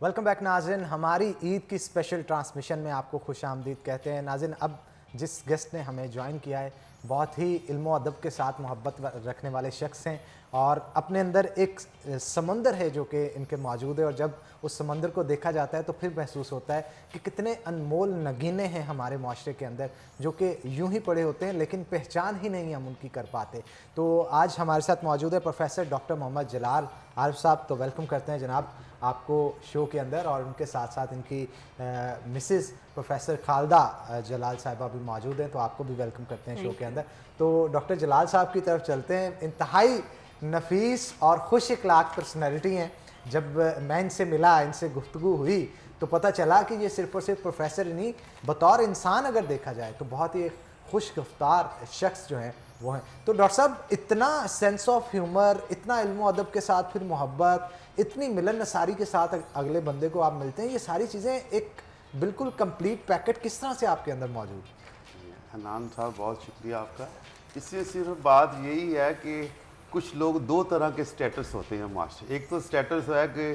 Welcome back नाज़रीन, हमारी ईद की स्पेशल ट्रांसमिशन में आपको खुश आमदीद कहते हैं। नाज़रीन, अब जिस गेस्ट ने हमें ज्वाइन किया है बहुत ही इल्म व अदब के साथ मोहब्बत रखने वाले शख्स हैं और अपने अंदर एक समंदर है जो कि इनके मौजूद है और जब उस समंदर को देखा जाता है तो फिर महसूस होता है कि कितने अनमोल नगीने हैं हमारे माशरे के अंदर जो कि यूं ही पड़े होते हैं लेकिन पहचान ही नहीं हम उनकी कर पाते। तो आज हमारे साथ मौजूद है प्रोफेसर डॉक्टर मोहम्मद जलाल आरिफ साहब। तो वेलकम करते हैं जनाब आपको शो के अंदर, और उनके साथ साथ इनकी मिसेस प्रोफेसर खालदा जलाल साहिबा भी मौजूद हैं, तो आपको भी वेलकम करते हैं शो के अंदर। तो डॉक्टर जलाल साहब की तरफ चलते हैं। इंतहाई नफीस और खुश इखलाक पर्सनैलिटी हैं। जब मैं इनसे मिला, इनसे गुफ्तगू हुई तो पता चला कि ये सिर्फ और सिर्फ प्रोफेसर नहीं, बतौर इंसान अगर देखा जाए तो बहुत ही खुश गफ्तार शख्स जो हैं वो हैं। तो डॉक्टर साहब, इतना सेंस ऑफ ह्यूमर, इतना इल्म व अदब के साथ फिर मोहब्बत, इतनी मिलन नसारी के साथ अगले बंदे को आप मिलते हैं, ये सारी चीज़ें एक बिल्कुल कंप्लीट पैकेट किस तरह से आपके अंदर मौजूद? हनान साहब, बहुत शुक्रिया आपका। इससे सिर्फ बात यही है कि कुछ लोग दो तरह के स्टेटस होते हैं मास्टर। एक तो स्टेटस है कि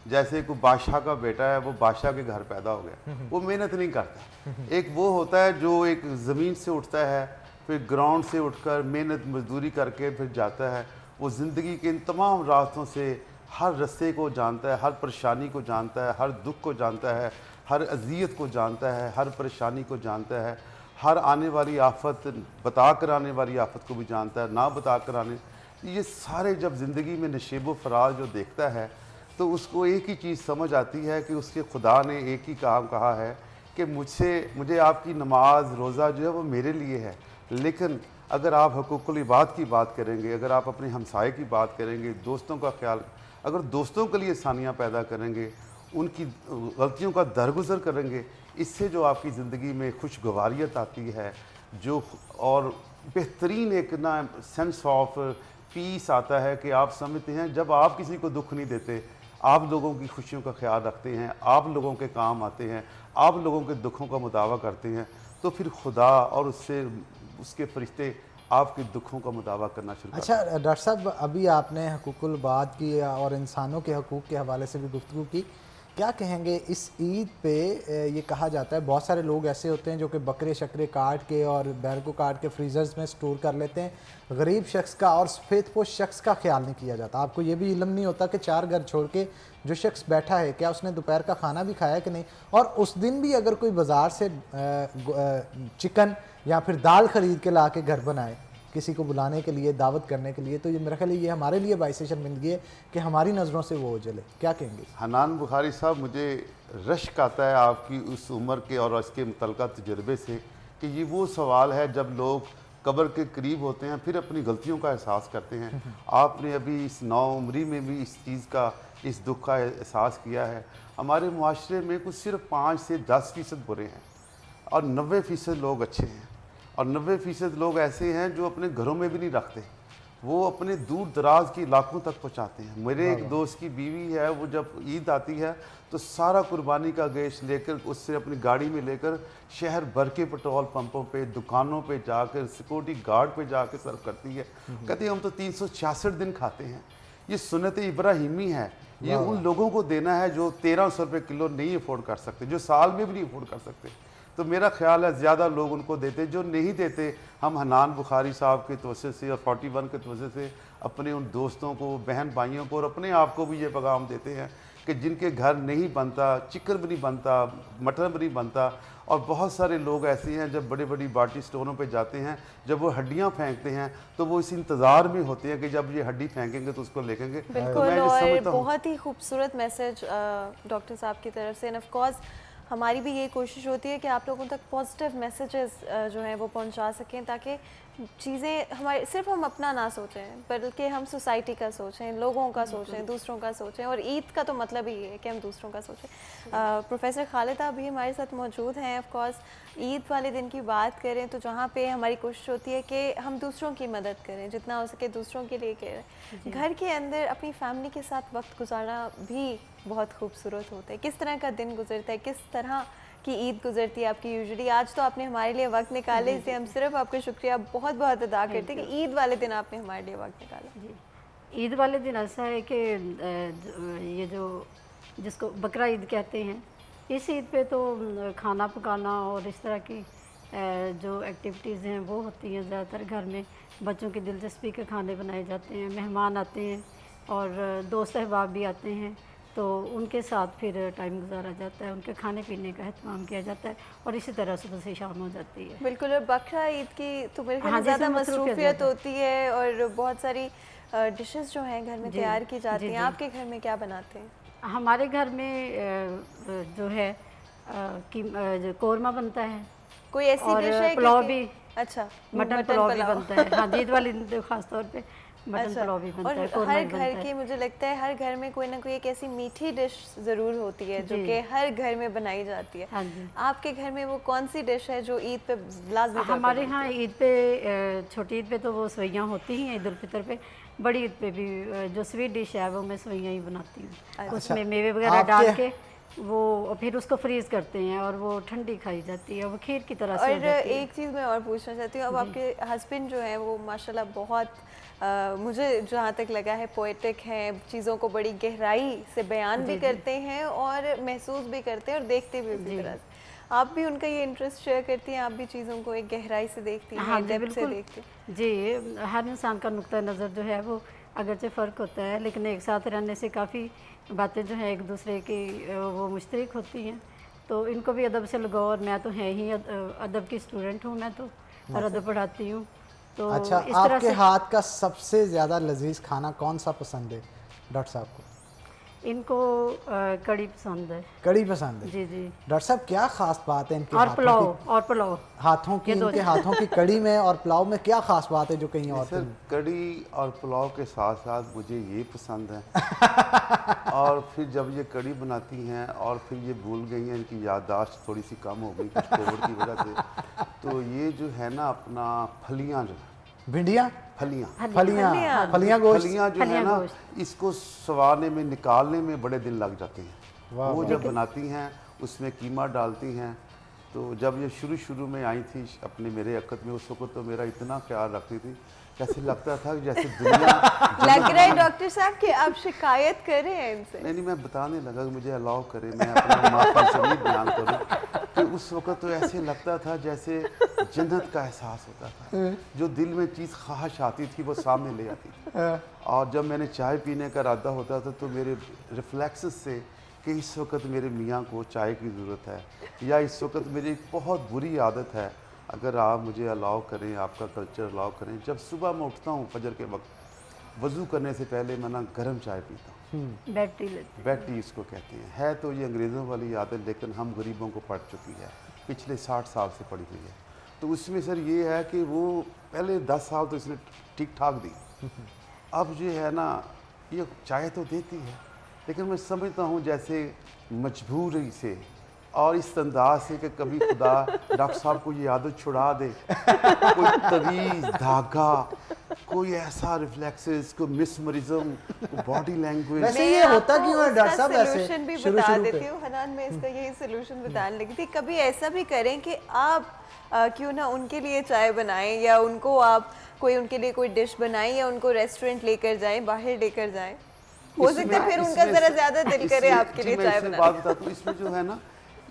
जैसे कोई बादशाह का बेटा है, वो बादशाह के घर पैदा हो गया, वो मेहनत नहीं करता। एक वो होता है जो एक ज़मीन से उठता है, फिर ग्राउंड से उठकर मेहनत मजदूरी करके फिर जाता है। वो ज़िंदगी के इन तमाम रास्तों से हर रास्ते को जानता है, हर परेशानी को जानता है, हर दुख को जानता है, हर अजियत को जानता है, हर परेशानी को जानता है, हर आने वाली आफत, बता कर आने वाली आफत को भी जानता है, ना बता कर आने। ये सारे जब ज़िंदगी में नशेब व फराज जो देखता है तो उसको एक ही चीज़ समझ आती है कि उसके खुदा ने एक ही काम कहा है कि मुझे आपकी नमाज रोज़ा जो है वो मेरे लिए है, लेकिन अगर आप हकूक़ुल इबाद की बात करेंगे, अगर आप अपने हमसाए की बात करेंगे, दोस्तों का ख्याल, अगर दोस्तों के लिए आसानियाँ पैदा करेंगे, उनकी गलतियों का दरगुजर करेंगे, इससे जो आपकी ज़िंदगी में खुशगवारियत आती है जो, और बेहतरीन एक ना सेंस ऑफ पीस आता है कि आप समझते हैं जब आप किसी को दुख नहीं देते, आप लोगों की खुशियों का ख्याल रखते हैं, आप लोगों के काम आते हैं, आप लोगों के दुखों का मुदावा करते हैं, तो फिर खुदा और उसके फरिश्ते आपके दुखों का मुदावा करना शुरू करते हैं। अच्छा डॉक्टर साहब, अभी आपने हकूकुल बात की और इंसानों के हकूक़ के हवाले से भी गुफ्तगू की, क्या कहेंगे इस ईद पे? ये कहा जाता है बहुत सारे लोग ऐसे होते हैं जो कि बकरे शकरे काट के और बैल को काट के फ्रीज़र्स में स्टोर कर लेते हैं, गरीब शख्स का और सफ़ेदपोश शख्स का ख्याल नहीं किया जाता। आपको ये भी इल्म नहीं होता कि 4 घर छोड़ के जो शख्स बैठा है क्या उसने दोपहर का खाना भी खाया कि नहीं, और उस दिन भी अगर कोई बाज़ार से चिकन या फिर दाल ख़रीद के ला के घर बनाए किसी को बुलाने के लिए, दावत करने के लिए, तो ये मेरा ख्याल है ये हमारे लिए बाइस ज़िंदगी है कि हमारी नज़रों से वो जले। क्या कहेंगे? हनान बुखारी साहब, मुझे रश्क आता है आपकी उस उम्र के और उसके मुतल्लिक़ा तजुर्बे से कि ये वो सवाल है जब लोग कब्र के करीब होते हैं फिर अपनी गलतियों का एहसास करते हैं। आपने अभी इस नौउम्री में भी इस चीज़ का, इस दुख का एहसास किया है। हमारे मुआशरे में कुछ सिर्फ 5 से 10% बुरे हैं और 90% लोग अच्छे हैं, और 90% लोग ऐसे हैं जो अपने घरों में भी नहीं रखते, वो अपने दूर दराज के इलाकों तक पहुंचाते हैं। मेरे एक दोस्त की बीवी है, वो जब ईद आती है तो सारा कुर्बानी का गोश्त लेकर उससे अपनी गाड़ी में लेकर शहर भर के पेट्रोल पंपों पे, दुकानों पे जाकर, सिक्योरिटी गार्ड पे जाकर सर्व करती है। कहती है हम तो 366 दिन खाते हैं। ये सुन्नत इब्राहिमी है। ये उन लोगों को देना है जो 1300 रुपये किलो नहीं अफोर्ड कर सकते, जो साल में भी नहीं अफोर्ड कर सकते। तो मेरा ख्याल है ज़्यादा लोग उनको देते, जो नहीं देते हम हनान बुखारी साहब के तवज्जो से और 41 के तवज्जो से अपने उन दोस्तों को, बहन भाइयों को और अपने आप को भी ये पैगाम देते हैं कि जिनके घर नहीं बनता, चिकन भी नहीं बनता, मटन भी नहीं बनता, और बहुत सारे लोग ऐसे हैं जब बड़े बड़ी पार्टी स्टोरों पे जाते हैं, जब वो हड्डियां फेंकते हैं तो वो इस इंतज़ार में होते हैं कि जब ये हड्डी फेंकेंगे तो उसको लेंगे। बिल्कुल, और बहुत ही खूबसूरत मैसेज डॉक्टर साहब की तरफ से। एंड ऑफ कोर्स हमारी भी ये कोशिश होती है कि आप लोगों तक पॉजिटिव मैसेजेस जो हैं वो पहुंचा सकें, ताकि चीज़ें हमारे सिर्फ हम अपना ना सोचें बल्कि हम सोसाइटी का सोचें, लोगों का सोचें, दूसरों का सोचें। और ईद का तो मतलब ही है कि हम दूसरों का सोचें। प्रोफेसर खालिदा भी हमारे साथ मौजूद हैं। ऑफ कोर्स ईद वाले दिन की बात करें तो जहाँ पे हमारी कोशिश होती है कि हम दूसरों की मदद करें, जितना हो सके दूसरों के लिए करें। घर के अंदर अपनी फैमिली के साथ वक्त गुजारना भी बहुत खूबसूरत होता है। किस तरह का दिन गुजरता है, किस तरह की ईद गुजरती है आपकी यूजुअली? आज तो आपने हमारे लिए वक्त निकाले, इसलिए हम सिर्फ आपका शुक्रिया बहुत बहुत अदा करते हैं कि ईद वाले दिन आपने हमारे लिए वक्त निकाला। ईद वाले दिन ऐसा है कि ये जो जिसको बकरा ईद कहते हैं। इस ईद पे तो खाना पकाना और इस तरह की जो एक्टिविटीज़ हैं वो होती हैं ज़्यादातर घर में। बच्चों की दिलचस्पी के खाने बनाए जाते हैं, मेहमान आते हैं और दोस्त अहबाब भी आते हैं, तो उनके साथ फिर टाइम गुजारा जाता है, उनके खाने पीने का एहतमाम किया जाता है और इसी तरह सुबह से शाम हो जाती है। बिल्कुल। और बकरा ईद की तो मेरे ख्याल हाँ, में ज़्यादा जैसे मसरूफियत मसरूफियत ज़्यादा। होती है और बहुत सारी डिशेस जो हैं घर में जी, तैयार की जाती जी, हैं। जी। आपके घर में क्या बनाते हैं? हमारे घर में जो है जो कौरमा बनता है कोई ऐसी और डिश है पुलाव कि भी, अच्छा, मटन पुलाव भी बनता है। हाँ, ईद वाले दिन तो खास तौर पे मटन अच्छा। पुलाव भी बनता और है, कौरमा हर भी बनता घर है। की, मुझे लगता है हर घर में कोई ना कोई एक ऐसी मीठी डिश ज़रूर होती है जो जी। कि हर घर में बनाई जाती है। हाँ जी। आपके घर में वो कौन सी डिश है जो ईद पे लाजमी तौर पे हमारे बनती यहाँ है? ईद पे छोटी ईद पे तो वो सवैयाँ होती ही हैं, ईद उल फितर पे। बड़ी ईद पे भी जो स्वीट डिश है वो मैं सवैयाँ ही बनाती हूँ। उसमें मेवे वगैरह डाल के वो फिर उसको फ्रीज़ करते हैं और वो ठंडी खाई जाती है, वो खीर की तरह से हो और जाती है। एक चीज़ मैं और पूछना चाहती हूँ, अब आपके हस्बैंड जो हैं वो माशाल्लाह बहुत मुझे जहाँ तक लगा है पोएटिक हैं, चीज़ों को बड़ी गहराई से बयान भी करते हैं और महसूस भी करते हैं और देखते भी उसी तरह से। आप भी उनका ये इंटरेस्ट शेयर करती हैं? आप भी चीज़ों को एक गहराई से देखती हैं, हाँ जी, डेप्थ से बिल्कुल। देखती हैं? जी, हर इंसान का नुक्ता नज़र जो है वो अगरचे फ़र्क होता है, लेकिन एक साथ रहने से काफ़ी बातें जो हैं एक दूसरे की वो मुश्तरक होती हैं। तो इनको भी अदब से लगाओ और मैं तो है ही अदब की स्टूडेंट हूँ मैं तो, और अदब पढ़ाती हूँ। तो अच्छा, इस तरह आपके से हाथ का सबसे ज़्यादा लजीज खाना कौन सा पसंद है डॉक्टर साहब को? इनको कड़ी पसंद है। कड़ी पसंद है। जी, जी। डॉक्टर साहब क्या खास बात है इनके और हाथों पुलाव की, हाथों की, इनके हाथों की कड़ी में और पुलाव में क्या खास बात है जो कहीं और सर कड़ी और पुलाव के साथ साथ मुझे ये पसंद है और फिर जब ये कड़ी बनाती हैं और फिर ये भूल गई हैं, इनकी याददाश्त थोड़ी सी कम हो गई कुछ कोविड की वजह से, तो ये जो है ना अपना फलियाँ जो है, भिंडियाँ, फलियाँ फलियाँ गोश्त, फलियाँ जो है ना, इसको सवारने में निकालने में बड़े दिन लग जाते हैं। वो जब बनाती हैं उसमें कीमा डालती हैं, तो जब ये शुरू में आई थी अपने मेरे अक़द में, उस वक्त तो मेरा इतना ख्याल रखती थी, जैसे लगता था कि जैसे दुनिया लग रहा है डॉक्टर साहब कि आप शिकायत कर रहे हैं इनसे। नहीं, मैं बताने लगा कि मुझे अलाउ करे, मैं अपना माफ़ी से नहीं बयान करूँ कि उस वक़्त तो ऐसे लगता था जैसे जन्नत का एहसास होता था। जो दिल में चीज़ ख्वाहिश आती थी वो सामने ले आती थी। और जब मैंने चाय पीने का इरादा होता था तो मेरे रिफ्लेक्सेस से कि इस वक्त मेरे मियाँ को चाय की ज़रूरत है, या इस वक्त मेरी एक बहुत बुरी आदत है, अगर आप मुझे अलाउ करें, आपका कल्चर अलाउ करें, जब सुबह मैं उठता हूँ फजर के वक्त, वज़ू करने से पहले मैं ना गर्म चाय पीता हूँ। बेड टी लेते बेड टी इसको कहते हैं। है तो ये अंग्रेज़ों वाली आदत, लेकिन हम गरीबों को पड़ चुकी है, पिछले 60 साल से पड़ी हुई है। तो उसमें सर ये है कि वो पहले 10 साल तो इसने ठीक ठाक दी, अब जो है ना ये चाय तो देती है, लेकिन मैं समझता हूँ जैसे मजबूरी से और इस अंदाज से कि कभी खुदा डॉक्टर साहब को ये आदत छुड़ा दे, कोई तवीज़ धागा, कोई ऐसा रिफ्लेक्सेस, कोई मिसमरिज्म, बॉडी लैंग्वेज। वैसे ये होता क्यों है डॉक्टर साहब? ऐसे सोल्यूशन भी शुरू बता शुरू देती पे हूँ हनान, मैं इसका यही सोल्यूशन बताने लगी थी। कभी ऐसा भी करें कि आप क्यों ना उनके लिए चाय बनाएं, या उनको आप कोई उनके लिए कोई डिश बनाएं, या उनको रेस्टोरेंट लेकर जाएं, बाहर लेकर जाएं। हो सकता है फिर उनका ज़रा ज़्यादा दिल करे आपके लिए चाय बनाने। बात बताता हूँ, इसमें जो है ना,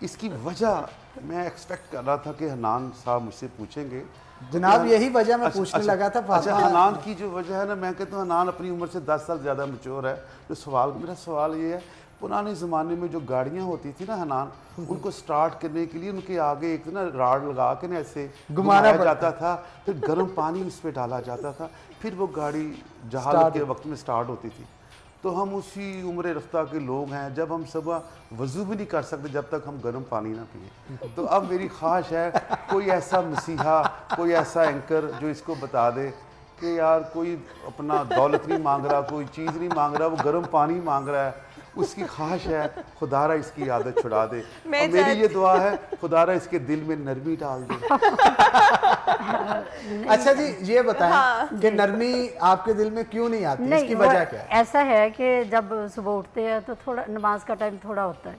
इसकी वजह मैं एक्सपेक्ट कर रहा था कि हनान साहब मुझसे पूछेंगे। जनाब यही वजह मैं अच्छा, पूछने अच्छा, लगा था। अच्छा, हनान की जो वजह है ना, मैं कहता हूँ हनान अपनी उम्र से 10 साल ज़्यादा मैच्योर है। जो मेरा सवाल ये है, पुराने ज़माने में जो गाड़ियाँ होती थी ना हनान, उनको स्टार्ट करने के लिए उनके आगे एक ना राड लगा के ना ऐसे घुमाया जाता था, फिर गर्म पानी उस पर डाला जाता था, फिर वो गाड़ी जहाज़ के वक्त में स्टार्ट होती थी। तो हम उसी उम्र रफ्ता के लोग हैं, जब हम सुबह वज़ू भी नहीं कर सकते जब तक हम गर्म पानी ना पिए। तो अब मेरी ख्वाहिश है कोई ऐसा मसीहा, कोई ऐसा एंकर जो इसको बता दे कि यार कोई अपना दौलत नहीं मांग रहा, कोई चीज़ नहीं मांग रहा, वो गर्म पानी मांग रहा है, उसकी ख्वाहिश है खुदारा इसकी आदत छुड़ा दे। और मेरी ये दुआ है खुदारा इसके दिल में नरमी डाल दे। अच्छा जी, ये बताएं कि नरमी आपके दिल में क्यों नहीं आती, इसकी वजह क्या है? ऐसा है कि जब सुबह उठते हैं तो थोड़ा नमाज का टाइम थोड़ा होता है,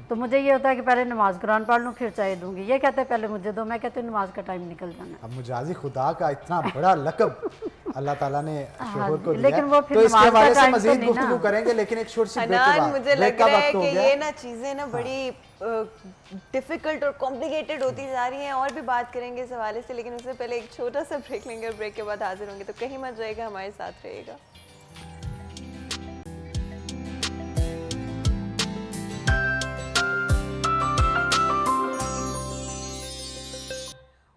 तो मुझे ये होता है कि पहले नमाज कुरान पढ़ लूँ फिर चाय दूंगी। ये कहते हैं पहले मुझे दो, मैं कहती हूँ नमाज का टाइम निकल जाना। अब मुजाजी खुदा का इतना बड़ा लकब अल्लाह ताला ने हाँ शोहर जी, को दिया लेकिन है। वो फिर तो इसके नमाज का हवाले से टाइम तो मजीद नहीं गुफ्तगू ना। करेंगे, लेकिन एक छोटी सी ब्रेक के हनान, बाद मुझे ब्रेक लग का रहा है वक्त हो कि गया। ये ना चीज़ें ना बड़ी डिफ़िकल्ट और कॉम्प्लिकेटेड होती जा रही हैं, और भी बात करेंगे इस हवाले से, लेकिन उससे पहले एक छोटा सा ब्रेक लेंगे और ब्रेक के बाद हाजिर होंगे। तो कहीं मत जाएगा, हमारे साथ रहेगा।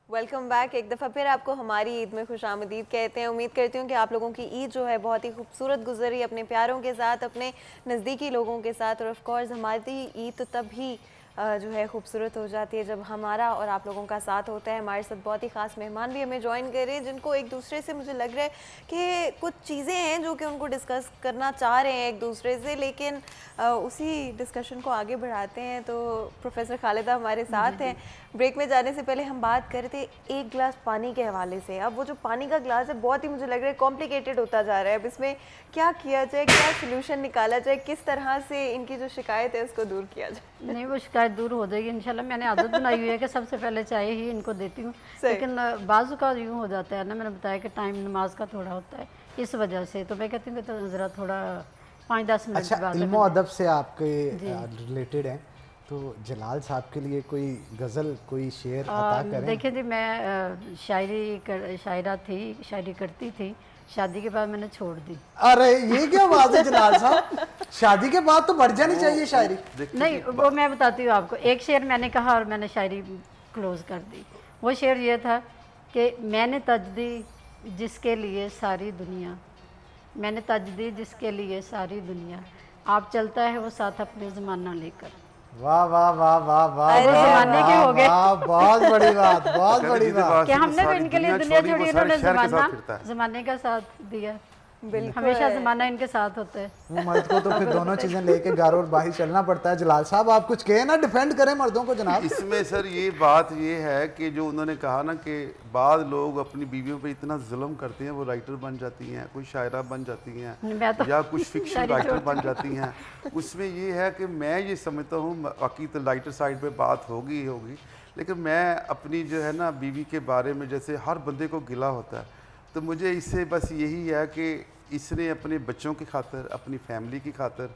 Welcome back. एक दफ़ा फिर आपको हमारी ईद में खुशामदीद कहते हैं। उम्मीद करती हूँ कि आप लोगों की ईद जो है बहुत ही खूबसूरत गुजरी, अपने प्यारों के साथ, अपने नज़दीकी लोगों के साथ। और ऑफ कोर्स हमारी ईद तो तभी जो है खूबसूरत हो जाती है जब हमारा और आप लोगों का साथ होता है। हमारे साथ बहुत ही ख़ास मेहमान भी हमें ज्वाइन कर रहे हैं, जिनको एक दूसरे से मुझे लग रहा है कि कुछ चीज़ें हैं जो कि उनको डिस्कस करना चाह रहे हैं एक दूसरे से, लेकिन उसी डिस्कशन को आगे बढ़ाते हैं। तो प्रोफेसर खालिदा हमारे साथ हैं। ब्रेक में जाने से पहले हम बात कर रहे थे एक गिलास पानी के हवाले से। अब वो जो पानी का गिलास है बहुत ही मुझे लग रहा है कॉम्प्लिकेटेड होता जा रहा है। अब इसमें क्या किया जाए, क्या सोल्यूशन निकाला जाए, किस तरह से इनकी जो शिकायत है उसको दूर किया जाए? नहीं, वो शिकायत दूर हो जाएगी इंशाल्लाह। मैंने आदत बनाई हुई है कि सबसे पहले चाय ही इनको देती हूँ, लेकिन बाजू का यूँ हो जाता है ना, मैंने बताया कि टाइम नमाज का थोड़ा होता है, इस वजह से तो मैं कहती हूँ कि तो ज़रा थोड़ा 5-10 मिनट की अच्छा, बात है। इल्मो अदब से आपके रिलेटेड हैं, तो जलाल साहब के लिए कोई गज़ल, कोई शेर अता करें। देखिए जी, मैं शायरा थी, शायरी करती थी, शादी के बाद मैंने छोड़ दी। अरे ये क्या बात है जलाल साहब, शादी के बाद तो बढ़ जानी चाहिए शायरी। नहीं, वो मैं बताती हूँ आपको। एक शेर मैंने कहा और मैंने शायरी क्लोज कर दी। वो शेर ये था कि मैंने तज दी जिसके लिए सारी दुनिया, मैंने तज दी जिसके लिए सारी दुनिया, आप चलता है वो साथ अपने ज़माना लेकर। वाह वाह वाह वाह वाह अरे वाह, ज़माने के वाह, हो गए। वाह, बहुत बड़ी बात, बहुत बड़ी बात। कि हमने तो इनके लिए दुनिया छोड़ी, इन्होंने ज़माना ज़माने का साथ दिया। बिल्कुल, हमेशा ज़माना इनके साथ होता है। मर्द को तो फिर दोनों चीजें लेके घर और बाहर चलना पड़ता है। जलाल साहब आप कुछ कहे ना, डिफेंड करें मर्दों को जनाब। इसमें सर ये बात ये है कि जो उन्होंने कहा ना कि बाद लोग अपनी बीवियों पे इतना जुल्म करते हैं, वो राइटर बन जाती हैं, कोई शायरा बन जाती हैं, मैं तो या कुछ फिक्शन शायरी राइटर छोड़ बन जाती हैं। उसमें ये है कि मैं ये समझता हूँ, बाकी तो राइटर साइड पे बात होगी ही होगी, लेकिन मैं अपनी जो है ना बीवी के बारे में, जैसे हर बंदे को गिला होता है, तो मुझे इससे बस यही है कि इसने अपने बच्चों की खातर, अपनी फैमिली की खातर,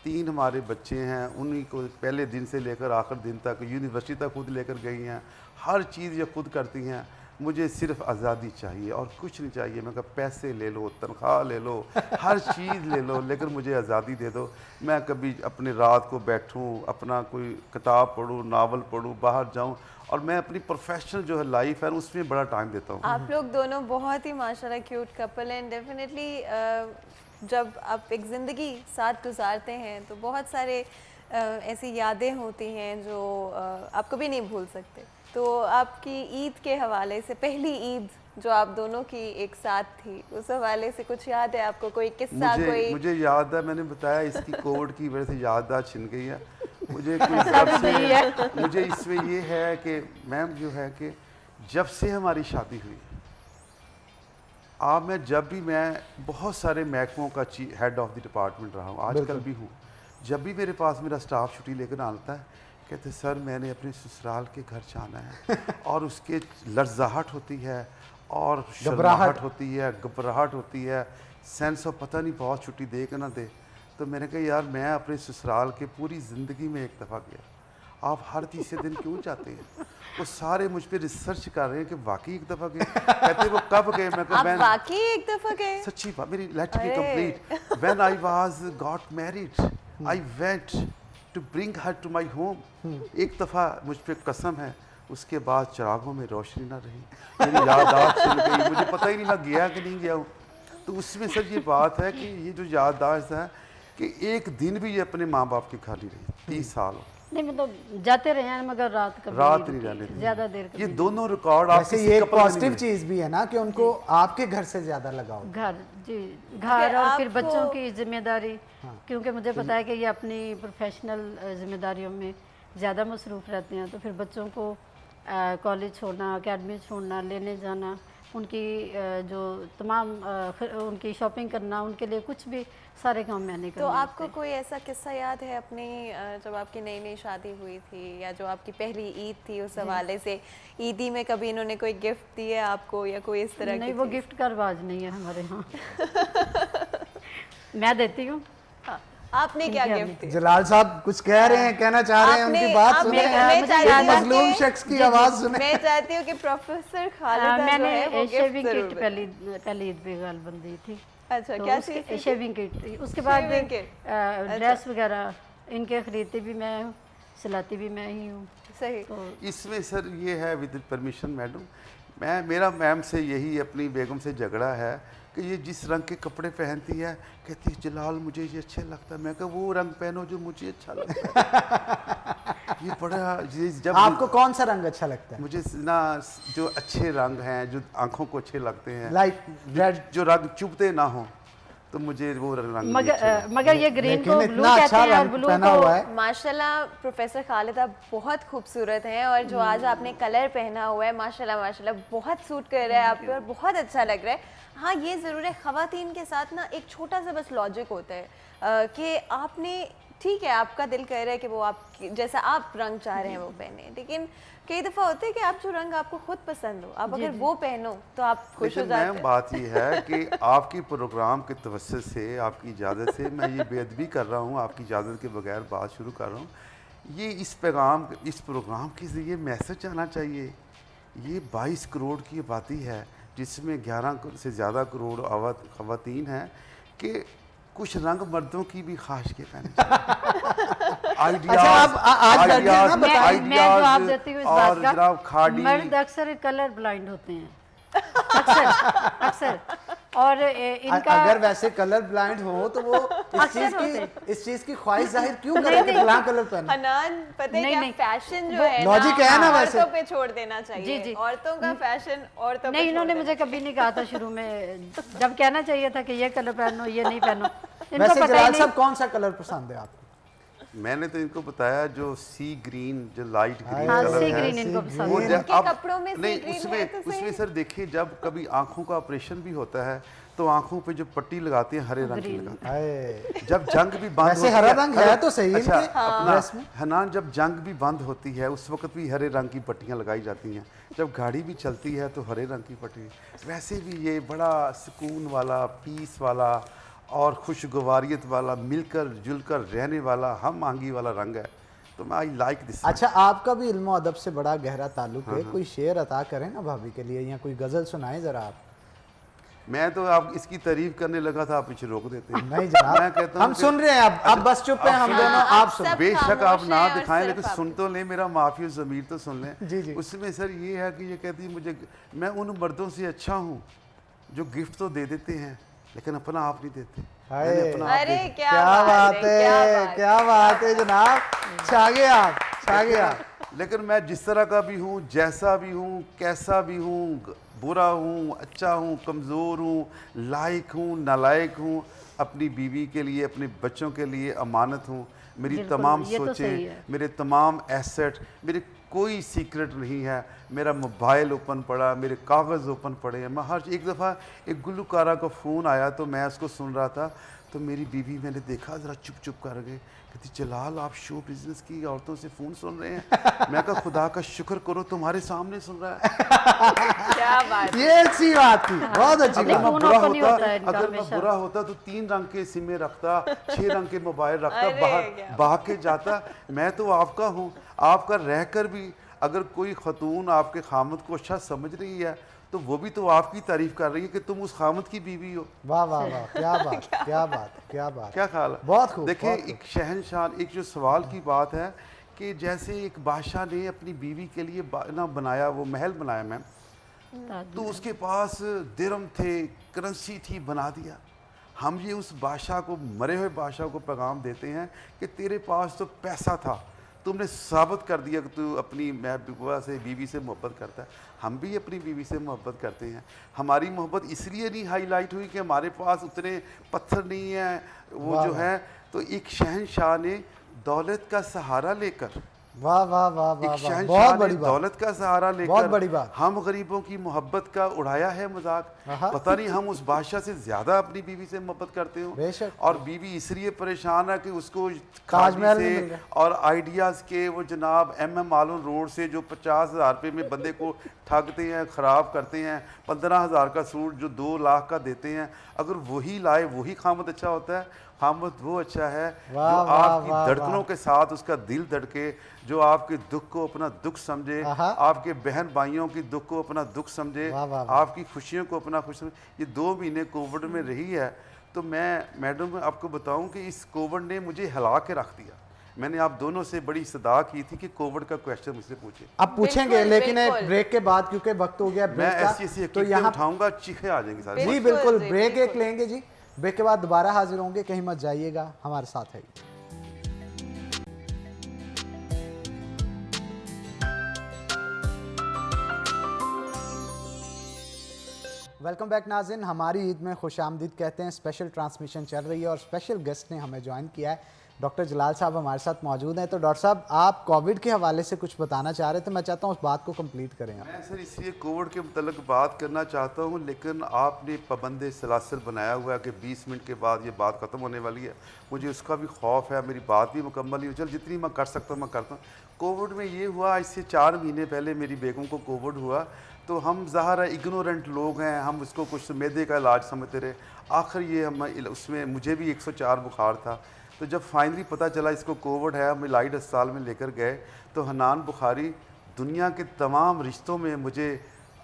3 हमारे बच्चे हैं, उन्हीं को पहले दिन से लेकर आखिर दिन तक यूनिवर्सिटी तक खुद लेकर गई हैं, हर चीज़ ये खुद करती हैं। मुझे सिर्फ आज़ादी चाहिए और कुछ नहीं चाहिए। मैं कहा पैसे ले लो, तनख्वाह ले लो, हर चीज़ ले लो, लेकिन मुझे आज़ादी दे दो। मैं कभी अपने रात को बैठूं, अपना कोई किताब पढूं, नावल पढूं, बाहर जाऊं, और मैं अपनी प्रोफेशनल जो है लाइफ है उसमें बड़ा टाइम देता हूँ। आप लोग दोनों बहुत ही माशाल्लाह क्यूट कपल हैं। डेफिनेटली जब आप एक ज़िंदगी साथ गुजारते हैं तो बहुत सारे ऐसी यादें होती हैं जो आप कभी नहीं भूल सकते। तो आपकी ईद के हवाले से, पहली ईद जो आप दोनों की एक साथ थी, उस हवाले से कुछ याद है आपको? कोई किस्सा? मुझे याद है, मैंने बताया इसकी कोविड की वजह से याददाश्त छिन गई है मुझे। मुझे इसमें ये है कि मैम जो है कि जब से हमारी शादी हुई, मैं जब भी, मैं बहुत सारे महकमों का हेड ऑफ द डिपार्टमेंट रहा हूँ, आजकल भी हूँ। जब भी मेरे पास मेरा स्टाफ छुट्टी लेकर आता है, कहते सर मैंने अपने ससुराल के घर जाना है और उसके लर्जाहट होती है और घबराहट होती है, घबराहट होती है, सेंस ऑफ पता नहीं बहुत छुट्टी दे कि ना दे। तो मैंने कहा यार मैं अपने ससुराल के पूरी ज़िंदगी में एक दफ़ा गया, आप हर तीसरे दिन क्यों जाते हैं? वो सारे मुझ पे रिसर्च कर रहे हैं कि वाकई एक दफ़ा गए। कहते वो कब गए? मैं कहा मैं वाकई एक दफ़ा गए। सच्ची बात, मेरी let me complete. When I was got married I went to bring her to my home. एक दफ़ा मुझ पे कसम है, उसके बाद चिरागों में रोशनी ना रही, मेरी याददाश्त चल गई, मुझे पता ही नहीं मैं गया कि नहीं गया हूँ। तो उसमें सर ये बात है कि ये जो याददाश्त है कि एक दिन भी ये अपने माँ बाप के घर नहीं रही, 30 साल। नहीं, मतलब जाते रहे हैं मगर रात नहीं जाने दी। ज़्यादा देर ये दोनों रिकॉर्ड वैसे ये पॉजिटिव चीज भी है ना कि उनको आपके घर से ज्यादा लगाओ। घर, जी, घर और फिर बच्चों की जिम्मेदारी, क्योंकि मुझे पता है कि ये अपनी प्रोफेशनल जिम्मेदारियों में ज़्यादा मसरूफ़ रहते हैं, तो फिर बच्चों को कॉलेज छोड़ना, अकेडमी छोड़ना, लेने जाना, उनकी जो तमाम उनकी शॉपिंग करना, उनके लिए कुछ भी सारे काम मैंने करने तो होते आपको कोई ऐसा किस्सा याद है अपनी जब आपकी नई नई शादी हुई थी या जो आपकी पहली ईद थी उस हवाले से, ईदी में कभी इन्होंने कोई गिफ्ट दिया आपको या कोई इस तरह नहीं, की वो चीज़? गिफ्ट का रिवाज नहीं है हमारे यहाँ। मैं देती हूँ। हाँ, आपने क्या इनके गिफ्ट दिया? जलाल साहब कुछ कह रहे हैं, कहना चाह रहे हैं, उनकी बात सुने, मैं चाहती हूँ मजलूम कि- शख्स की आवाज सुने। मैं चाहती हूँ कि प्रोफेसर खालिदा जो मैंने है वो गिफ्ट शेविंग जरूर किट दें। पहली ईद पे गालबन दी थी। अच्छा, तो क्या उसके- चीज़? शेविंग किट, उसके बाद शेविंग किट, ड्रेस वगैरह इनके खरीदती भी मैं हूँ, सिलाती भी मैं ही हूँ। सही। तो इसमें सर ये है, विद परमिशन मैडम, मेरा मैम से यही अपनी बेगम से झगड़ा है कि ये जिस रंग के कपड़े पहनती है, कहती है जलाल मुझे ये अच्छा लगता है। मैं कहा वो रंग पहनो जो मुझे अच्छा लगता है। ये बड़ा जब आपको कौन सा रंग अच्छा लगता है? मुझे ना जो अच्छे रंग हैं, जो आंखों को अच्छे लगते हैं, लाइक रेड। जो रंग चुभते ना हो, तो मुझे वो रंग नहीं अच्छे लगते। मगर ये ग्रीन लेकिन को इतना ब्लू कहते अच्छा हैं और रंग ब्लू पहना हुआ है। माशाल्लाह प्रोफेसर खालिदा बहुत खूबसूरत हैं और जो आज आपने कलर पहना हुआ है माशाल्लाह माशाल्लाह बहुत सूट कर रहा है आप पे और बहुत अच्छा लग रहा है। हाँ, ये ज़रूर है, ख़वातीन के साथ ना एक छोटा सा बस लॉजिक होता है कि आपने, ठीक है आपका दिल कह रहा है कि वो आप जैसा आप रंग चाह रहे हैं वो पहने, लेकिन कई दफ़ा होता है कि आप जो रंग आपको खुद पसंद हो आप अगर वो पहनो तो आप खुश हो लेकिन जाते मैम हैं। बात ये है कि आपकी प्रोग्राम के तवज्जुह से, आपकी इजाज़त से मैं ये बेअदबी कर रहा हूँ, आपकी इजाज़त के बगैर बात शुरू कर रहा हूँ। ये इस प्रोग्राम के ज़रिए मैसेज आना चाहिए। ये 22 करोड़ की आबादी है जिसमें 11 से ज़्यादा करोड़ ख़वातीन हैं कि कुछ रंग मर्दों की भी ख्वाहिश के पहने अच्छा, आप आज बैठिए ना, बताइए। मैं जवाब देती हूँ इस और बात जनाब का। खाड़ी मर्द अक्सर कलर ब्लाइंड होते हैं, अक्सर अक्सर। और इनका अगर वैसे कलर ब्लाइंड हो तो वो इस चीज की ख्वाहिश जाहिर क्यों करे कि फलां कलर पहने? हनान पता है नहीं, क्या, नहीं। फैशन जो है लॉजिक है ना वैसे। औरतों पे छोड़ देना चाहिए। जी, जी। औरतों का फैशन औरतों पे नहीं, इन्होंने छोड़ मुझे कभी नहीं कहा था शुरू में, जब कहना चाहिए था कि ये कलर पहनो ये नहीं पहनो, इनको वैसे पता ही जलाल नहीं। साहब कौन सा कलर पसंद है आपको? मैंने तो इनको बताया जो सी ग्रीन, जो लाइट ग्रीन हाँ, कलर सी है, ग्रीन इनको पसंद वो है। जब उनके कपड़ों में नहीं, sea green है उसमें तो सही। उसमें सर देखिए, जब कभी आंखों का ऑपरेशन भी होता है तो आंखों पे जो पट्टी लगाते हैं हरे रंग की लगाते हाय, हैं। जब जंग भी बंद वैसे होती हरा रंग है तो सही अच्छा, इनके अपना ड्रेस में। हनान, जब जंग भी बंद होती है उस वक्त भी हरे रंग की पट्टियां लगाई जाती हैं। जब गाड़ी भी चलती है तो हरे रंग की पट्टी। वैसे भी ये बड़ा सुकून वाला, पीस वाला और खुशगवारियत वाला, मिलकर जुलकर रहने वाला, हम आंगी वाला रंग है। तो मैं आई लाइक दिस। अच्छा, आपका भी इल्म अदब से बड़ा गहरा ताल्लुक है, कोई शेर अता करें ना भाभी के लिए, या कोई गजल सुनाएं जरा आप। मैं तो आप इसकी तारीफ करने लगा था, आप पीछे रोक देते हैं। नहीं जनाब, मैं कहता हूं हम कि- सुन रहे हैं, अब बस चुप है हम दोनों, आप सुन। सब बेशक आप खामोश ना हैं और दिखाएं, सिर्फ लेकिन आप- सुन तो लें, मेरा माफी ज़मीर तो सुन लें। जी, जी। उसमें सर ये है कि ये कहती है मुझे, मैं उन मर्दों से अच्छा हूँ जो गिफ्ट तो दे देते हैं लेकिन अपना आप नहीं देते। हाय। मैंने अपना आप अरे दे- क्या क्या बात क्या है, बात क्या बात है जनाब, छा गए आप, छा गए आप। लेकिन मैं जिस तरह का भी हूँ, जैसा भी हूँ, कैसा भी हूँ, बुरा हूँ, अच्छा हूँ, कमज़ोर हूँ, लायक हूँ, नालायक हूँ, अपनी बीवी के लिए, अपने बच्चों के लिए अमानत हूँ। मेरी बिल्कुल, तमाम ये तो सही सोचें, है। मेरे तमाम एसेट, मेरे कोई सीक्रेट नहीं है। मेरा मोबाइल ओपन पड़ा, मेरे कागज़ ओपन पड़े हैं। मैं हर एक दफ़ा एक गुलकारा का फ़ोन आया तो मैं उसको सुन रहा था, तो मेरी बीवी, मैंने देखा ज़रा चुप चुप कर गए, कहती जलाल आप शो बिज़नेस की औरतों से फ़ोन सुन रहे हैं। मैं कहा खुदा का शुक्र करो तुम्हारे सामने सुन रहा है। क्या बात। ये अच्छी बात थी, बहुत अच्छी अगर बात। मैं फोन बुरा open ही होता, होता है इनका अगर मैं हमेशा। बुरा होता तो 3 रंग के सिमे रखता, 6 रंग के मोबाइल रखता, अरे बाहर क्या भाग के जाता। मैं तो आपका हूँ, आपका रहकर भी अगर कोई खतून आपके खामद को अच्छा समझ रही है तो वो भी तो आपकी तारीफ कर रही है कि तुम उस खामद की बीवी हो। वाह वाह वाह, क्या बात, क्या बात, क्या बात। क्या ख्याल है? बहुत खूब, देखिए, बहुत खूब। एक शहनशाह, एक जो सवाल की बात है कि जैसे एक बादशाह ने अपनी बीवी के लिए ना बनाया, वो महल बनाया मैम, तो उसके पास दिरहम थे, करेंसी थी, बना दिया। हम ये उस बादशाह को, मरे हुए बादशाह को पैगाम देते हैं कि तेरे पास तो पैसा था, तुमने साबित कर दिया कि तू अपनी महबूबा से, बीवी से मोहब्बत करता है। हम भी अपनी बीवी से मोहब्बत करते हैं। हमारी मोहब्बत इसलिए नहीं हाईलाइट हुई कि हमारे पास उतने पत्थर नहीं हैं, वो वाह जो वाह। है। तो एक शहनशाह ने दौलत का सहारा लेकर वाह वाह वाह वाह एक वाह, शहंशाह बहुत ने बड़ी बात। दौलत का सहारा बहुत बड़ी लेकर बात। हम गरीबों की मोहब्बत का उड़ाया है मजाक। पता नहीं हम उस बादशाह से ज्यादा अपनी बीवी से मोहब्बत करते हो, बेशक। और बीवी इसलिए परेशान है कि उसको ताजमहल खादी नहीं मिल से रहा। और आइडियाज के वो जनाब MM मालून रोड से जो 50,000 रुपये में बंदे को ठगते हैं, ख़राब करते हैं, 15,000 का सूट जो 2 लाख का देते हैं, अगर वही लाए वही खामद अच्छा होता है। खामद वो अच्छा है जो वाह, वाह, आपकी वाह, धड़कनों के साथ उसका दिल धड़के, जो आपके दुख को अपना दुख समझे, आहा। आपके बहन भाइयों की दुख को अपना दुख समझे, वाह, वाह, वाह। आपकी खुशियों को अपना खुश समझे। ये 2 महीने कोविड में रही है, तो मैं मैडम आपको बताऊं कि इस कोविड ने मुझे हिला के रख दिया। मैंने आप दोनों से बड़ी सदा की थी कि कोविड का क्वेश्चन मुझसे पूछे। अब पूछेंगे, बिल्कुल, लेकिन बिल्कुल। ब्रेक के बाद, क्योंकि वक्त हो गया मैं ब्रेक ऐसी का, तो यहाँ उठाऊंगा, चीखे आ जाएंगी सारी। जी बिल्कुल, बिल्कुल, जी, ब्रेक एक बिल्कुल। लेंगे जी। ब्रेक के बाद दोबारा हाजिर होंगे, कहीं मत जाइएगा, हमारे साथ है। वेलकम बैक नाज़रीन, हमारी ईद में खुश आमदीद कहते हैं। स्पेशल ट्रांसमिशन चल रही है और स्पेशल गेस्ट ने हमें ज्वाइन किया है। डॉक्टर जलाल साहब हमारे साथ मौजूद हैं। तो डॉक्टर साहब, आप कोविड के हवाले से कुछ बताना चाह रहे थे, मैं चाहता हूँ उस बात को कंप्लीट करें आप। मैं सर इसलिए कोविड के मतलब बात करना चाहता हूँ, लेकिन आपने पाबंद सलासिल बनाया हुआ है कि 20 मिनट के बाद ये बात ख़त्म होने वाली है। मुझे उसका भी खौफ है, मेरी बात भी मुकम्मल ही हो, चल जितनी मैं कर सकता हूँ मैं करता हूँ। कोविड में ये हुआ, इससे 4 महीने पहले मेरी बेगम को कोविड हुआ, तो हम ज़ाहिर है इग्नोरेंट लोग हैं, हम उसको कुछ मैदे का इलाज समझते रहे। आखिर ये हम उसमें मुझे भी 104 बुखार था, तो जब फाइनली पता चला इसको कोविड है, हम इलाइट अस्पताल में लेकर गए, तो हनान बुखारी दुनिया के तमाम रिश्तों में मुझे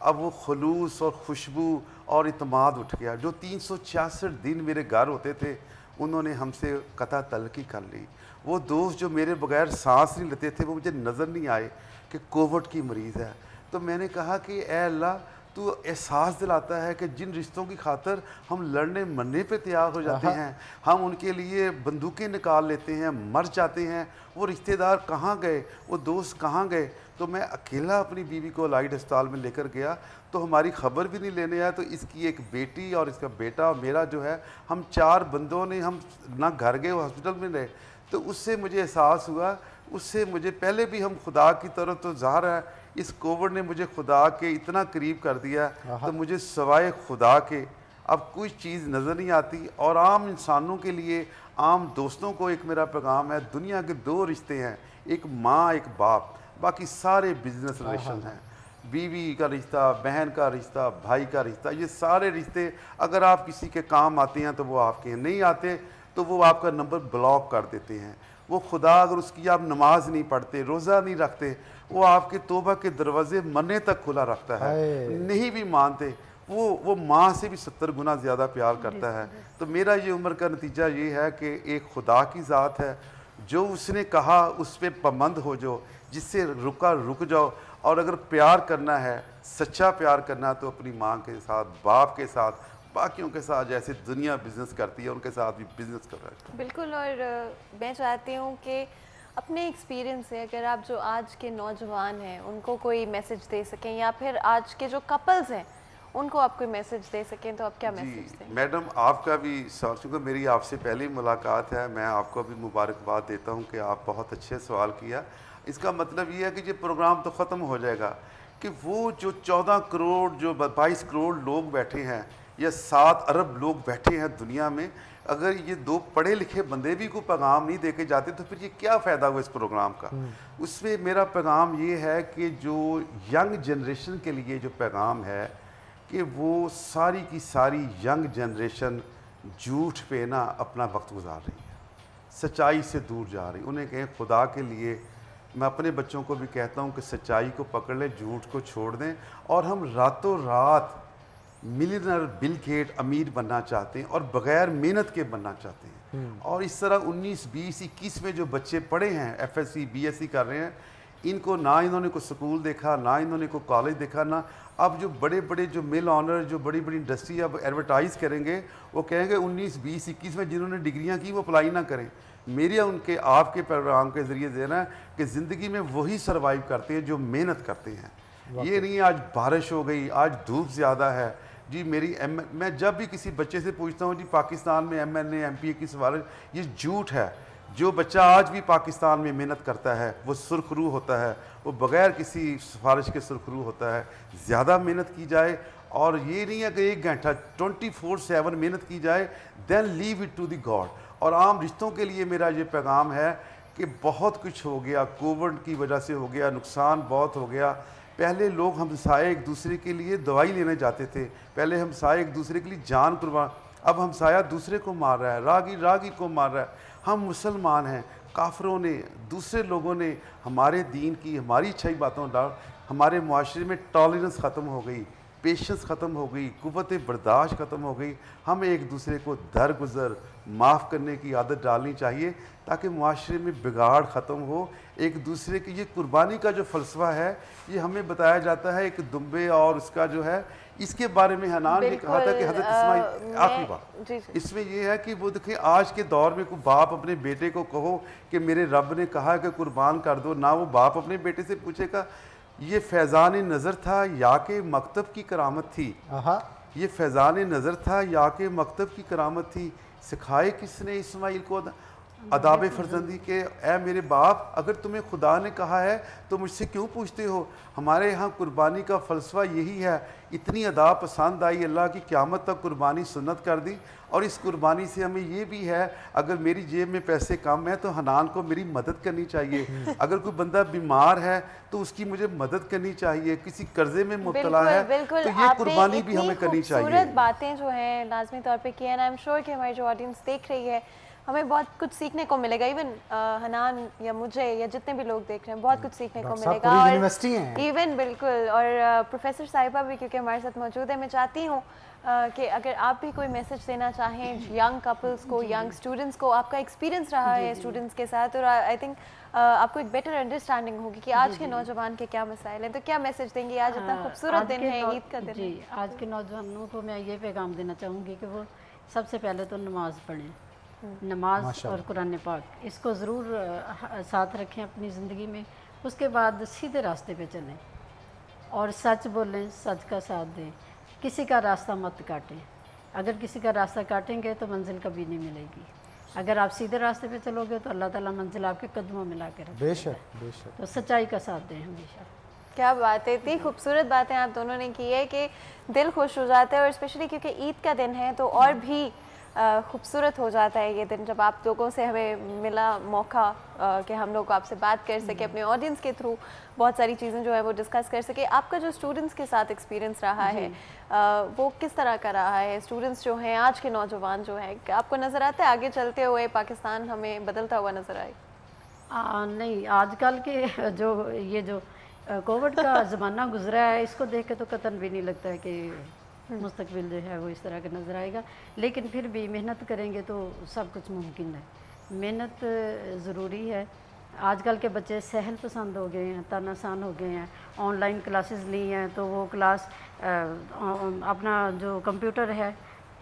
अब वो खलूस और खुशबू और इतमाद उठ गया। जो 366 दिन मेरे घर होते थे, उन्होंने हमसे कता तलकी कर ली। वो दोस्त जो मेरे बगैर सांस नहीं लेते थे, वो मुझे नज़र नहीं आए कि कोविड की मरीज़ है। तो मैंने कहा कि ए अल्लाह, तू एहसास दिलाता है कि जिन रिश्तों की खातर हम लड़ने मरने पे तैयार हो जाते हैं, हम उनके लिए बंदूकें निकाल लेते हैं, मर जाते हैं, वो रिश्तेदार कहाँ गए, वो दोस्त कहाँ गए। तो मैं अकेला अपनी बीवी को लाइट अस्पताल में लेकर गया, तो हमारी खबर भी नहीं लेने आया। तो इसकी एक बेटी और इसका बेटा और मेरा जो है, हम 4 बंदों ने, हम ना घर गए, वो हॉस्पिटल में रहे। तो उससे मुझे एहसास हुआ, उससे मुझे पहले भी हम खुदा की तरफ, तो ज़ाहिर है इस कोविड ने मुझे खुदा के इतना करीब कर दिया, तो मुझे सवाए खुदा के अब कोई चीज़ नज़र नहीं आती। और आम इंसानों के लिए, आम दोस्तों को एक मेरा पैगाम है, दुनिया के 2 रिश्ते हैं, एक माँ एक बाप, बाकी सारे बिजनेस रिलेशन हैं। बीवी का रिश्ता, बहन का रिश्ता, भाई का रिश्ता, ये सारे रिश्ते अगर आप किसी के काम आते हैं तो वो आपके हैं, नहीं आते तो वो आपका नंबर ब्लॉक कर देते हैं। वो खुदा अगर उसकी आप नमाज नहीं पढ़ते, रोज़ा नहीं रखते, वो आपके तौबा के दरवाजे मरने तक खुला रखता है। नहीं भी मानते, वो माँ से भी 70 गुना ज़्यादा प्यार करता है। तो मेरा ये उम्र का नतीजा ये है कि एक खुदा की ज़ात है, जो उसने कहा उस पर पाबंद हो जाओ, जिससे रुका रुक जाओ। और अगर प्यार करना है, सच्चा प्यार करना है, तो अपनी माँ के साथ, बाप के साथ, बाकियों के साथ जैसे दुनिया बिजनेस करती है, उनके साथ भी बिजनेस कर रहा है। बिल्कुल। और मैं चाहती हूँ कि अपने एक्सपीरियंस से अगर आप जो आज के नौजवान हैं उनको कोई मैसेज दे सकें, या फिर आज के जो कपल्स हैं उनको आप कोई मैसेज दे सकें, तो आप क्या मैसेज जी दें? मैडम, आपका भी सवाल, चूँकि मेरी आपसे पहली मुलाकात है, मैं आपको भी मुबारकबाद देता हूँ कि आप बहुत अच्छे सवाल किया। इसका मतलब ये है कि ये प्रोग्राम तो ख़त्म हो जाएगा, कि वो जो 14 करोड़, जो 22 करोड़ लोग बैठे हैं, या 7 अरब लोग बैठे हैं दुनिया में, अगर ये 2 पढ़े लिखे बंदे भी को पैगाम नहीं दे के जाते, तो फिर ये क्या फ़ायदा हुआ इस प्रोग्राम का। उसमें मेरा पैगाम ये है कि जो यंग जनरेशन के लिए जो पैगाम है, कि वो सारी की सारी यंग जनरेशन झूठ पे ना अपना वक्त गुजार रही है, सच्चाई से दूर जा रही। उन्हें कहें खुदा के लिए, मैं अपने बच्चों को भी कहता हूँ कि सच्चाई को पकड़ लें, झूठ को छोड़ दें। और हम रातों रात मिलियनर, बिल गेट अमीर बनना चाहते हैं और बग़ैर मेहनत के बनना चाहते हैं। और इस तरह 19, 20, 21 में जो बच्चे पढ़े हैं, FSC, BSc कर रहे हैं, इनको ना इन्होंने कोई स्कूल देखा, ना इन्होंने कोई कॉलेज देखा, ना अब जो बड़े बड़े जो मिल ऑनर, जो बड़ी बड़ी इंडस्ट्री अब एडवर्टाइज़ करेंगे, वो कहेंगे 19, 20, 21 में जिन्होंने डिग्रियां की वो अप्लाई ना करें। मेरे उनके आपके प्रोग्राम के ज़रिए देना है कि ज़िंदगी में वही सर्वाइव करते हैं जो मेहनत करते हैं। ये नहीं आज बारिश हो गई, आज धूप ज़्यादा है जी। मैं जब भी किसी बच्चे से पूछता हूँ जी पाकिस्तान में MNA MPA की सवाल, ये झूठ है। जो बच्चा आज भी पाकिस्तान में मेहनत करता है वो सुरखरू होता है, वो बग़ैर किसी सिफारिश के सुरखरू होता है। ज़्यादा मेहनत की जाए, और ये नहीं है कि 1 घंटा 24/7 मेहनत की जाए, then leave it to the God. और आम रिश्तों के लिए मेरा ये पैगाम है कि बहुत कुछ हो गया, कोविड की वजह से हो गया, नुकसान बहुत हो गया। पहले लोग हमसाए एक दूसरे के लिए दवाई लेने जाते थे, पहले हमसाए एक दूसरे के लिए जान कुर्बान, अब हमसाया दूसरे को मार रहा है, रागीर को मार रहा है। हम मुसलमान हैं, काफरों ने, दूसरे लोगों ने हमारे दीन की, हमारी अच्छाई बातों डाल, हमारे मुआशरे में टॉलरेंस ख़त्म हो गई, पेशेंस ख़त्म हो गई, कुव्वत बर्दाश्त ख़त्म हो गई। हमें एक दूसरे को दरगुजर माफ़ करने की आदत डालनी चाहिए ताकि मुआशरे में बिगाड़ ख़त्म हो। एक दूसरे की ये कुर्बानी का जो फ़लसफ़ा है ये हमें बताया जाता है। एक दुम्बे और उसका जो है, इसके बारे में हनान ने कहा था कि हज़रत इस्माइल, आखिरी बात इसमें यह है कि वो देखिए आज के दौर में कोई बाप अपने बेटे को कहो कि मेरे रब ने कहा कि कुर्बान कर दो, ना वो बाप अपने बेटे से पूछेगा ये फैज़ान नज़र था या के मकतब की करामत थी, ये फैज़ान नज़र था या के मकतब की करामत थी। सिखाए किसने इस्माइल को अदाब फर्जंदी के, ए मेरे बाप अगर तुम्हें खुदा ने कहा है तो मुझसे क्यों पूछते हो। हमारे यहाँ कुर्बानी का फ़लसफ़ा यही है। इतनी अदा पसंद आई अल्लाह की क़यामत तक कुर्बानी सुन्नत कर दी। और इस कुर्बानी से हमें ये भी है, अगर मेरी जेब में पैसे कम है तो हनान को मेरी मदद करनी चाहिए। अगर कोई बंदा बीमार है तो उसकी मुझे मदद करनी चाहिए। किसी कर्जे में मुब्तला है तो ये कुर्बानी भी हमें करनी चाहिए। खूबसूरत बातें जो हैं लाजमी तौर पे की है, आई एम श्योर कि हमारी जो ऑडियंस देख रही है हमें बहुत कुछ सीखने को मिलेगा। इवन हनान या मुझे या जितने भी लोग देख रहे हैं बहुत कुछ सीखने को मिलेगा। और इवन बिल्कुल, और प्रोफेसर साहिबा भी क्योंकि हमारे साथ मौजूद है, मैं चाहती हूँ कि अगर आप भी कोई मैसेज देना चाहें यंग कपल्स को, यंग स्टूडेंट्स को, आपका एक्सपीरियंस रहा है स्टूडेंट्स के साथ, और आई थिंक आपको एक बेटर अंडरस्टैंडिंग होगी कि आज के नौजवान के क्या मसाइल हैं, तो क्या मैसेज देंगे? आज इतना खूबसूरत दिन है, ईद का दिन है। आज के नौजवानों को मैं ये पैगाम देना चाहूँगी कि वो सबसे पहले तो नमाज़ पढ़ें, नमाज और कुरान पाक, इसको ज़रूर साथ रखें अपनी ज़िंदगी में। उसके बाद सीधे रास्ते पे चलें और सच बोलें, सच का साथ दें, किसी का रास्ता मत काटें। अगर किसी का रास्ता काटेंगे तो मंजिल कभी नहीं मिलेगी। अगर आप सीधे रास्ते पे चलोगे तो अल्लाह ताला मंजिल आपके कदमों में ला के रखेगा। बेशक बेशक। तो सच्चाई का साथ दें हमेशा। क्या बात है, इतनी खूबसूरत बातें आप दोनों ने की है कि दिल खुश हो जाता है। और स्पेशली क्योंकि ईद का दिन है तो और भी खूबसूरत हो जाता है ये दिन, जब आप लोगों से हमें मिला मौका कि हम लोग आपसे बात कर सके, अपने ऑडियंस के थ्रू बहुत सारी चीज़ें जो है वो डिस्कस कर सके। आपका जो स्टूडेंट्स के साथ एक्सपीरियंस रहा है वो किस तरह का रहा है? स्टूडेंट्स जो हैं, आज के नौजवान जो हैं, आपको नज़र आता है आगे चलते हुए पाकिस्तान हमें बदलता हुआ नज़र आए? नहीं, आजकल के जो कोविड का ज़माना गुजरा है, इसको देख के तो कतन भी नहीं लगता है कि मुस्तकबिल जो है वो इस तरह का नज़र आएगा। लेकिन फिर भी मेहनत करेंगे तो सब कुछ मुमकिन है। मेहनत ज़रूरी है। आजकल के बच्चे सहल पसंद हो गए हैं, तनासान हो गए हैं। ऑनलाइन क्लासेस ली हैं तो वो क्लास अपना जो कंप्यूटर है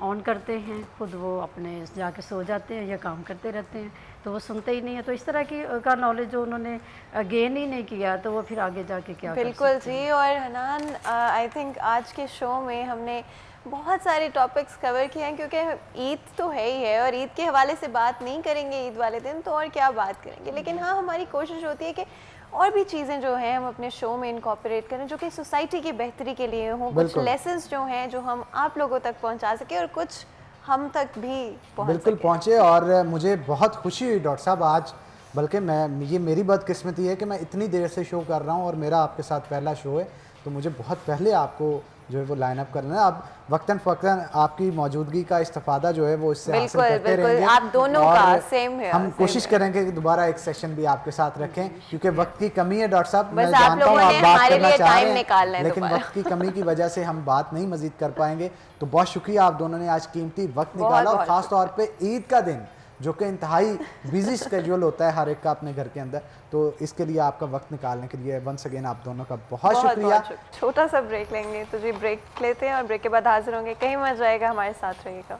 ऑन करते हैं, खुद वो अपने जाके सो जाते हैं या काम करते रहते हैं, तो वो सुनते ही नहीं है। तो इस तरह की का नॉलेज जो उन्होंने गेन ही नहीं किया तो वो फिर आगे जाके क्या बिल्कुल जी। और हनान, आई थिंक आज के शो में हमने बहुत सारे टॉपिक्स कवर किए हैं, क्योंकि ईद तो है ही है और ईद के हवाले से बात नहीं करेंगे ईद वाले दिन तो और क्या बात करेंगे। लेकिन हाँ, हमारी कोशिश होती है कि और भी चीज़ें जो हैं हम अपने शो में इनकॉर्पोरेट करें जो कि सोसाइटी की बेहतरी के लिए हों। कुछ लेसन्स जो हैं जो हम आप लोगों तक पहुंचा सके और कुछ हम तक भी बिल्कुल पहुंचे। और मुझे बहुत खुशी हुई डॉक्टर साहब आज, बल्कि ये मेरी बदकिस्मती है कि मैं इतनी देर से शो कर रहा हूं और मेरा आपके साथ पहला शो है, तो मुझे बहुत पहले आपको जो है वो लाइन अप करना है। अब वक्तन फ़क्तन आपकी मौजूदगी का इस्तेफादा जो है वो इससे हासिल करते रहेंगे। आप दोनों का सेम है। हम कोशिश करेंगे कि दोबारा एक सेशन भी आपके साथ रखें, क्योंकि वक्त की कमी है डॉक्टर साहब। मैं जानता हूँ आप बात करना चाह रहे हैं, लेकिन वक्त की कमी की वजह से हम बात नहीं मजीद कर पाएंगे। तो बहुत शुक्रिया, आप दोनों ने आज कीमती वक्त निकाला, और ख़ास तौर पर ईद का दिन जो कि इंतहाई बिजी स्केड्यूल होता है हर एक का अपने घर के अंदर, तो इसके लिए आपका वक्त निकालने के लिए वंस अगेन आप दोनों का बहुत शुक्रिया। छोटा सा ब्रेक लेंगे तो जी, ब्रेक लेते हैं और ब्रेक के बाद हाजिर होंगे। कहीं मत जाएगा, हमारे साथ रहिएगा।